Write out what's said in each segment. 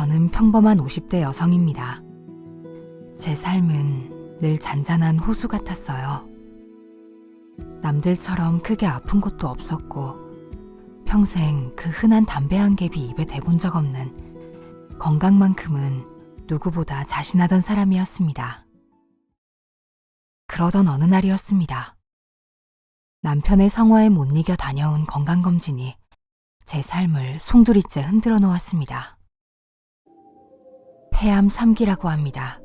저는 평범한 50대 여성입니다. 제 삶은 늘 잔잔한 호수 같았어요. 남들처럼 크게 아픈 것도 없었고 평생 그 흔한 담배 한 갭이 입에 대본 적 없는 건강만큼은 누구보다 자신하던 사람이었습니다. 그러던 어느 날이었습니다. 남편의 성화에 못 이겨 다녀온 건강검진이 제 삶을 송두리째 흔들어 놓았습니다. 폐암 3기라고 합니다.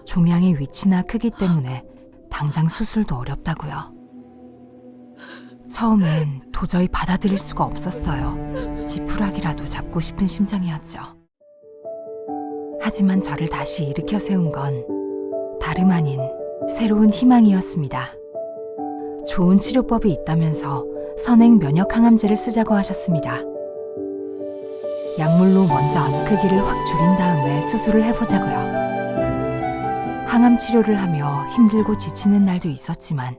종양의 위치나 크기 때문에 당장 수술도 어렵다고요. 처음엔 도저히 받아들일 수가 없었어요. 지푸라기라도 잡고 싶은 심정이었죠. 하지만 저를 다시 일으켜 세운 건 다름 아닌 새로운 희망이었습니다. 좋은 치료법이 있다면서 선행 면역 항암제를 쓰자고 하셨습니다. 약물로 먼저 암 크기를 확 줄인 다음에 수술을 해보자고요. 항암 치료를 하며 힘들고 지치는 날도 있었지만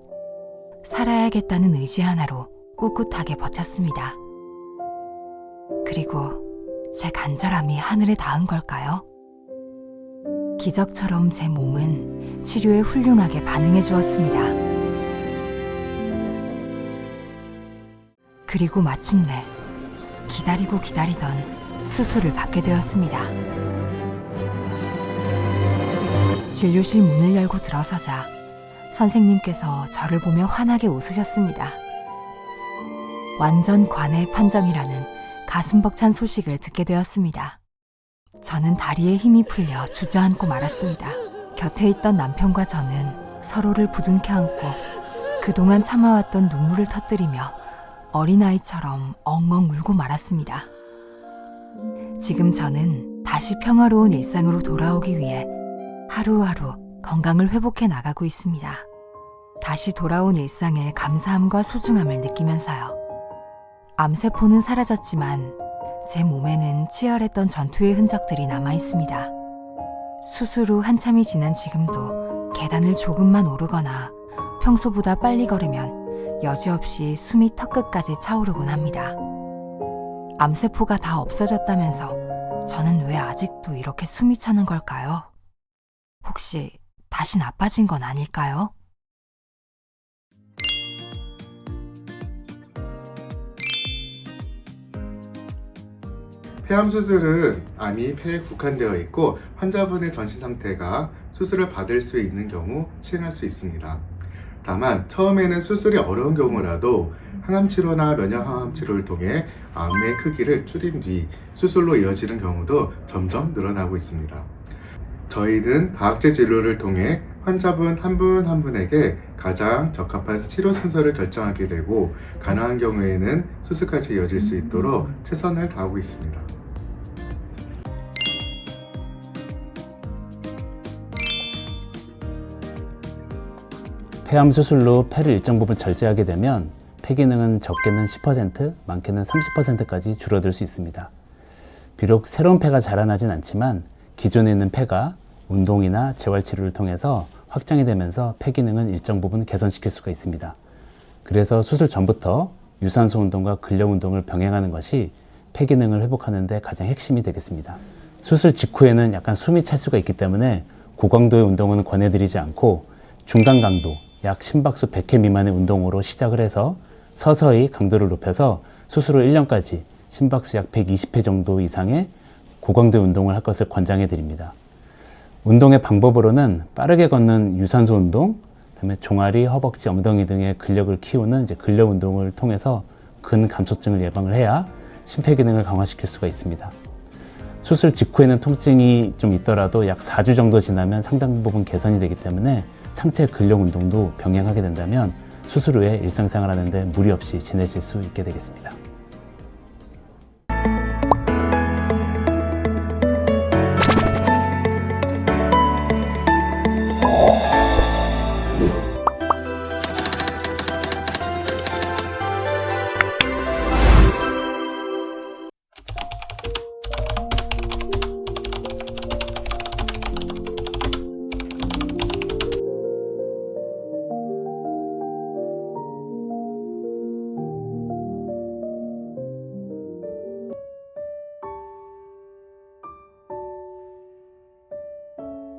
살아야겠다는 의지 하나로 꿋꿋하게 버텼습니다. 그리고 제 간절함이 하늘에 닿은 걸까요? 기적처럼 제 몸은 치료에 훌륭하게 반응해 주었습니다. 그리고 마침내 기다리고 기다리던 수술을 받게 되었습니다. 진료실 문을 열고 들어서자 선생님께서 저를 보며 환하게 웃으셨습니다. 완전 관의 판정이라는 가슴 벅찬 소식을 듣게 되었습니다. 저는 다리에 힘이 풀려 주저앉고 말았습니다. 곁에 있던 남편과 저는 서로를 부둥켜 안고 그동안 참아왔던 눈물을 터뜨리며 어린아이처럼 엉엉 울고 말았습니다. 지금 저는 다시 평화로운 일상으로 돌아오기 위해 하루하루 건강을 회복해 나가고 있습니다. 다시 돌아온 일상의 감사함과 소중함을 느끼면서요. 암세포는 사라졌지만 제 몸에는 치열했던 전투의 흔적들이 남아 있습니다. 수술 후 한참이 지난 지금도 계단을 조금만 오르거나 평소보다 빨리 걸으면 여지없이 숨이 턱끝까지 차오르곤 합니다. 암세포가 다 없어졌다면서 저는 왜 아직도 이렇게 숨이 차는 걸까요? 혹시 다시 나빠진 건 아닐까요? 폐암 수술은 암이 폐에 국한되어 있고 환자분의 전신 상태가 수술을 받을 수 있는 경우 시행할 수 있습니다. 다만 처음에는 수술이 어려운 경우라도 항암치료나 면역항암치료를 통해 암의 크기를 줄인 뒤 수술로 이어지는 경우도 점점 늘어나고 있습니다. 저희는 다학제 진료를 통해 환자분 한 분 한 분에게 가장 적합한 치료 순서를 결정하게 되고 가능한 경우에는 수술까지 이어질 수 있도록 최선을 다하고 있습니다. 폐암 수술로 폐를 일정 부분 절제하게 되면 폐 기능은 적게는 10%, 많게는 30%까지 줄어들 수 있습니다. 비록 새로운 폐가 자라나진 않지만 기존에 있는 폐가 운동이나 재활치료를 통해서 확장이 되면서 폐 기능은 일정 부분 개선시킬 수가 있습니다. 그래서 수술 전부터 유산소 운동과 근력 운동을 병행하는 것이 폐 기능을 회복하는 데 가장 핵심이 되겠습니다. 수술 직후에는 약간 숨이 찰 수가 있기 때문에 고강도의 운동은 권해드리지 않고 중간 강도, 약 심박수 100회 미만의 운동으로 시작을 해서 서서히 강도를 높여서 수술 후 1년까지 심박수 약 120회 정도 이상의 고강도의 운동을 할 것을 권장해 드립니다. 운동의 방법으로는 빠르게 걷는 유산소 운동, 그다음에 종아리, 허벅지, 엉덩이 등의 근력을 키우는 근력 운동을 통해서 근감소증을 예방을 해야 심폐기능을 강화시킬 수가 있습니다. 수술 직후에는 통증이 좀 있더라도 약 4주 정도 지나면 상당 부분 개선이 되기 때문에 상체 근력 운동도 병행하게 된다면 수술 후에 일상생활 하는데 무리 없이 지내실 수 있게 되겠습니다.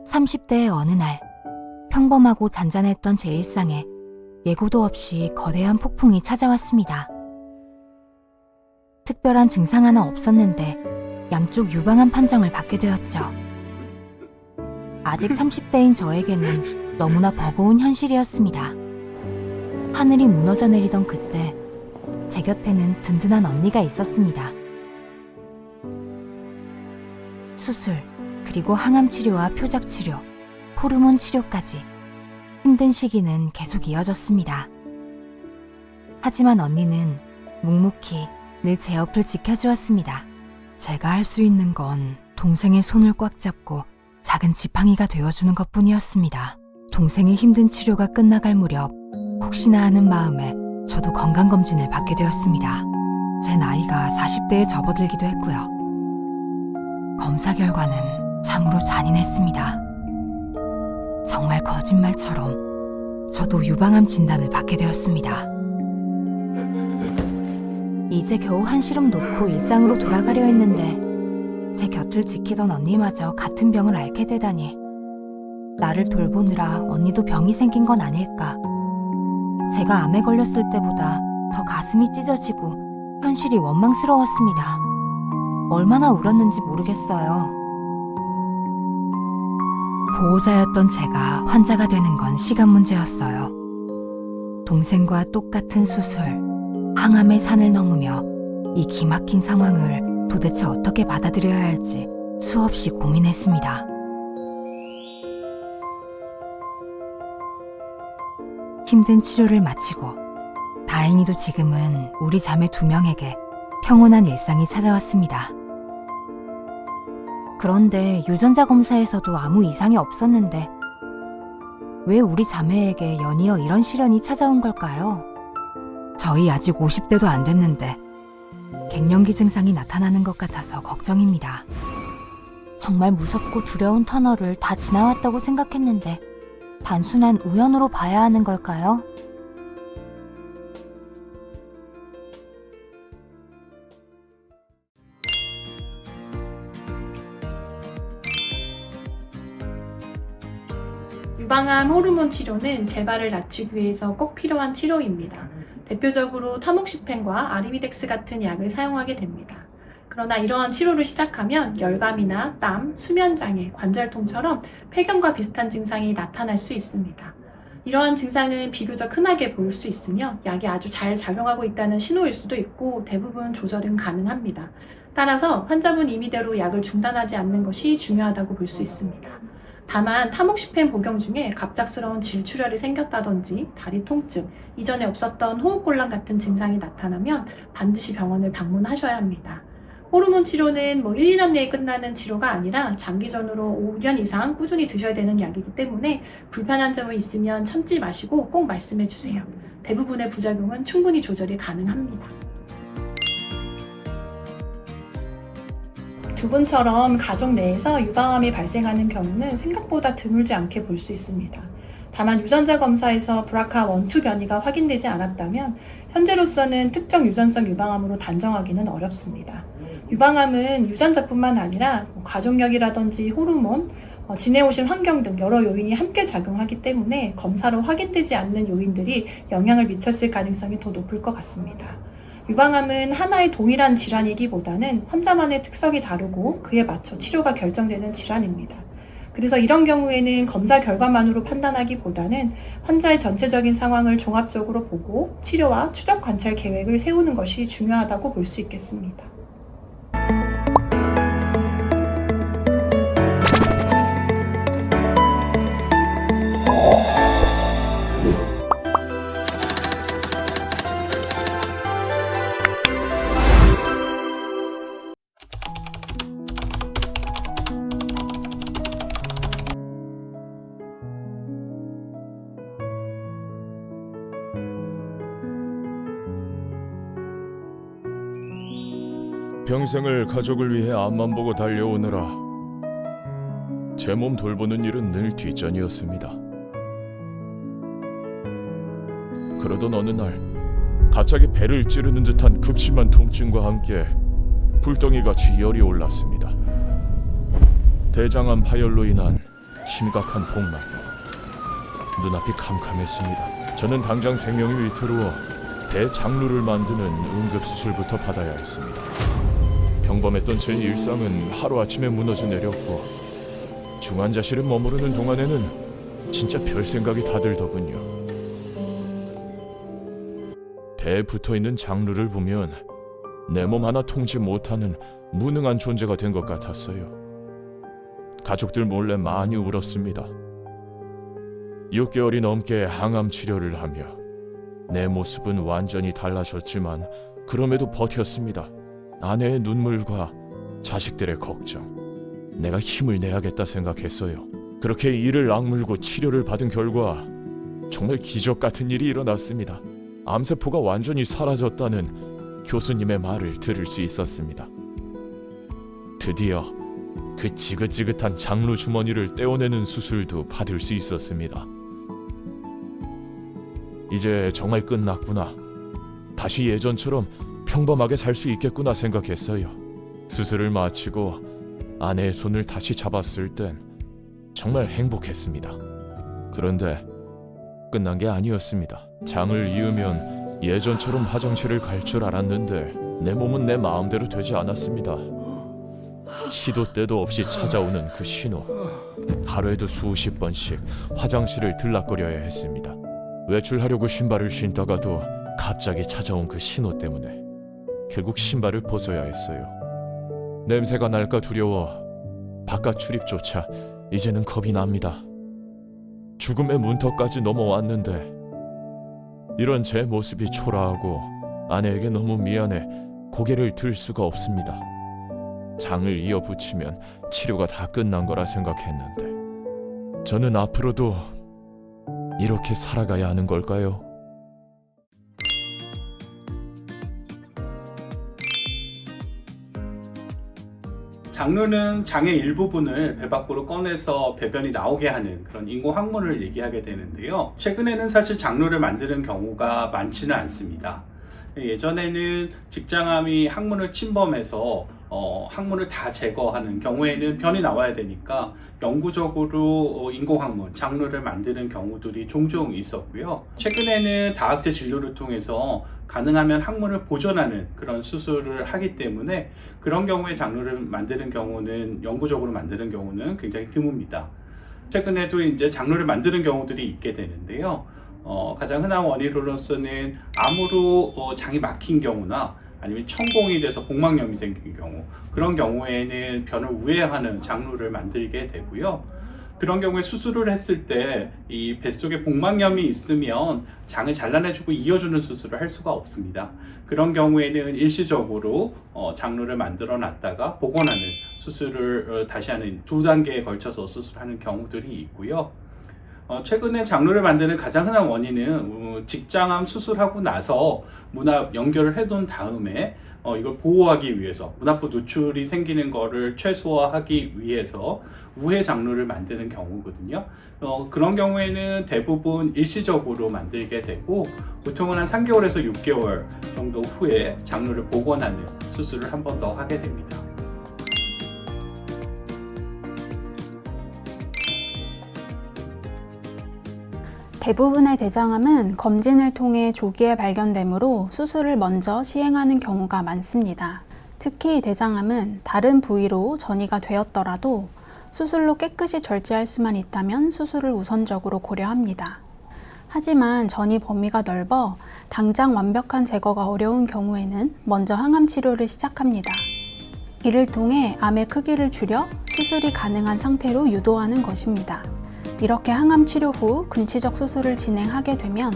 30대의 어느 날, 평범하고 잔잔했던 제 일상에 예고도 없이 거대한 폭풍이 찾아왔습니다. 특별한 증상 하나 없었는데 양쪽 유방암 판정을 받게 되었죠. 아직 30대인 저에게는 너무나 버거운 현실이었습니다. 하늘이 무너져 내리던 그때 제 곁에는 든든한 언니가 있었습니다. 수술, 그리고 항암 치료와 표적 치료, 호르몬 치료까지 힘든 시기는 계속 이어졌습니다. 하지만 언니는 묵묵히 늘 제 옆을 지켜주었습니다. 제가 할 수 있는 건 동생의 손을 꽉 잡고 작은 지팡이가 되어주는 것뿐이었습니다. 동생의 힘든 치료가 끝나갈 무렵 혹시나 하는 마음에 저도 건강검진을 받게 되었습니다. 제 나이가 40대에 접어들기도 했고요. 검사 결과는 참으로 잔인했습니다. 정말 거짓말처럼 저도 유방암 진단을 받게 되었습니다. 이제 겨우 한시름 놓고 일상으로 돌아가려 했는데 제 곁을 지키던 언니마저 같은 병을 앓게 되다니, 나를 돌보느라 언니도 병이 생긴 건 아닐까. 제가 암에 걸렸을 때보다 더 가슴이 찢어지고 현실이 원망스러웠습니다. 얼마나 울었는지 모르겠어요. 보호자였던 제가 환자가 되는 건 시간 문제였어요. 동생과 똑같은 수술, 항암의 산을 넘으며 이 기막힌 상황을 도대체 어떻게 받아들여야 할지 수없이 고민했습니다. 힘든 치료를 마치고 다행히도 지금은 우리 자매 2명에게 평온한 일상이 찾아왔습니다. 그런데 유전자 검사에서도 아무 이상이 없었는데 왜 우리 자매에게 연이어 이런 시련이 찾아온 걸까요? 저희 아직 50대도 안 됐는데 갱년기 증상이 나타나는 것 같아서 걱정입니다. 정말 무섭고 두려운 터널을 다 지나왔다고 생각했는데 단순한 우연으로 봐야 하는 걸까요? 유방암 호르몬 치료는 재발을 낮추기 위해서 꼭 필요한 치료입니다. 대표적으로 타목시펜과 아리비덱스 같은 약을 사용하게 됩니다. 그러나 이러한 치료를 시작하면 열감이나 땀, 수면장애, 관절통처럼 폐경과 비슷한 증상이 나타날 수 있습니다. 이러한 증상은 비교적 흔하게 보일 수 있으며 약이 아주 잘 작용하고 있다는 신호일 수도 있고 대부분 조절은 가능합니다. 따라서 환자분 임의대로 약을 중단하지 않는 것이 중요하다고 볼 수 있습니다. 다만 타목시펜 복용 중에 갑작스러운 질출혈이 생겼다든지 다리 통증, 이전에 없었던 호흡곤란 같은 증상이 나타나면 반드시 병원을 방문하셔야 합니다. 호르몬 치료는 1, 2년 내에 끝나는 치료가 아니라 장기전으로 5년 이상 꾸준히 드셔야 되는 약이기 때문에 불편한 점이 있으면 참지 마시고 꼭 말씀해 주세요. 대부분의 부작용은 충분히 조절이 가능합니다. 두 분처럼 가족 내에서 유방암이 발생하는 경우는 생각보다 드물지 않게 볼 수 있습니다. 다만 유전자 검사에서 BRCA1, 2 변이가 확인되지 않았다면 현재로서는 특정 유전성 유방암으로 단정하기는 어렵습니다. 유방암은 유전자뿐만 아니라 가족력이라든지 호르몬, 지내오신 환경 등 여러 요인이 함께 작용하기 때문에 검사로 확인되지 않는 요인들이 영향을 미쳤을 가능성이 더 높을 것 같습니다. 유방암은 하나의 동일한 질환이기보다는 환자만의 특성이 다르고 그에 맞춰 치료가 결정되는 질환입니다. 그래서 이런 경우에는 검사 결과만으로 판단하기보다는 환자의 전체적인 상황을 종합적으로 보고 치료와 추적 관찰 계획을 세우는 것이 중요하다고 볼 수 있겠습니다. 평생을 가족을 위해 앞만 보고 달려오느라 제 몸 돌보는 일은 늘 뒷전이었습니다. 그러던 어느 날 갑자기 배를 찌르는 듯한 극심한 통증과 함께 불덩이같이 열이 올랐습니다. 대장암 파열로 인한 심각한 복막. 눈앞이 캄캄했습니다. 저는 당장 생명이 위태로워 배 장루를 만드는 응급수술부터 받아야 했습니다. 평범했던 제 일상은 하루아침에 무너져 내렸고 중환자실에 머무르는 동안에는 진짜 별 생각이 다 들더군요. 배에 붙어있는 장루를 보면 내 몸 하나 통지 못하는 무능한 존재가 된 것 같았어요. 가족들 몰래 많이 울었습니다. 6개월이 넘게 항암 치료를 하며 내 모습은 완전히 달라졌지만 그럼에도 버텼습니다. 아내의 눈물과 자식들의 걱정. 내가 힘을 내야겠다 생각했어요. 그렇게 이를 악물고 치료를 받은 결과 정말 기적 같은 일이 일어났습니다. 암세포가 완전히 사라졌다는 교수님의 말을 들을 수 있었습니다. 드디어 그 지긋지긋한 장루 주머니를 떼어내는 수술도 받을 수 있었습니다. 이제 정말 끝났구나. 다시 예전처럼 평범하게 살 수 있겠구나 생각했어요. 수술을 마치고 아내의 손을 다시 잡았을 땐 정말 행복했습니다. 그런데 끝난 게 아니었습니다. 장을 이으면 예전처럼 화장실을 갈 줄 알았는데 내 몸은 내 마음대로 되지 않았습니다. 시도 때도 없이 찾아오는 그 신호. 하루에도 수십 번씩 화장실을 들락거려야 했습니다. 외출하려고 신발을 신다가도 갑자기 찾아온 그 신호 때문에 결국 신발을 벗어야 했어요. 냄새가 날까 두려워 바깥 출입조차 이제는 겁이 납니다. 죽음의 문턱까지 넘어왔는데 이런 제 모습이 초라하고 아내에게 너무 미안해 고개를 들 수가 없습니다. 장을 이어붙이면 치료가 다 끝난 거라 생각했는데 저는 앞으로도 이렇게 살아가야 하는 걸까요? 장루는 장의 일부분을 배 밖으로 꺼내서 배변이 나오게 하는 그런 인공 항문을 얘기하게 되는데요. 최근에는 사실 장루를 만드는 경우가 많지는 않습니다. 예전에는 직장암이 항문을 침범해서 항문을 다 제거하는 경우에는 변이 나와야 되니까 영구적으로 인공항문, 장루를 만드는 경우들이 종종 있었고요. 최근에는 다학제 진료를 통해서 가능하면 항문을 보존하는 그런 수술을 하기 때문에 그런 경우에 장루를 만드는 경우는 영구적으로 만드는 경우는 굉장히 드뭅니다. 최근에도 이제 장루를 만드는 경우들이 있게 되는데요. 가장 흔한 원인으로서는 암으로 장이 막힌 경우나 아니면 천공이 돼서 복막염이 생긴 경우, 그런 경우에는 변을 우회하는 장루를 만들게 되고요. 그런 경우에 수술을 했을 때 이 뱃속에 복막염이 있으면 장을 잘라내주고 이어주는 수술을 할 수가 없습니다. 그런 경우에는 일시적으로 장루를 만들어 놨다가 복원하는 수술을 다시 하는 2단계에 걸쳐서 수술하는 경우들이 있고요. 최근에 장루를 만드는 가장 흔한 원인은 직장암 수술하고 나서 문합 연결을 해둔 다음에 이걸 보호하기 위해서 문합부 누출이 생기는 거를 최소화하기 위해서 우회 장루를 만드는 경우거든요. 그런 경우에는 대부분 일시적으로 만들게 되고 보통은 한 3개월에서 6개월 정도 후에 장루를 복원하는 수술을 한 번 더 하게 됩니다. 대부분의 대장암은 검진을 통해 조기에 발견되므로 수술을 먼저 시행하는 경우가 많습니다. 특히 대장암은 다른 부위로 전이가 되었더라도 수술로 깨끗이 절제할 수만 있다면 수술을 우선적으로 고려합니다. 하지만 전이 범위가 넓어 당장 완벽한 제거가 어려운 경우에는 먼저 항암 치료를 시작합니다. 이를 통해 암의 크기를 줄여 수술이 가능한 상태로 유도하는 것입니다. 이렇게 항암 치료 후 근치적 수술을 진행하게 되면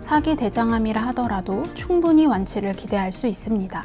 사기 대장암이라 하더라도 충분히 완치를 기대할 수 있습니다.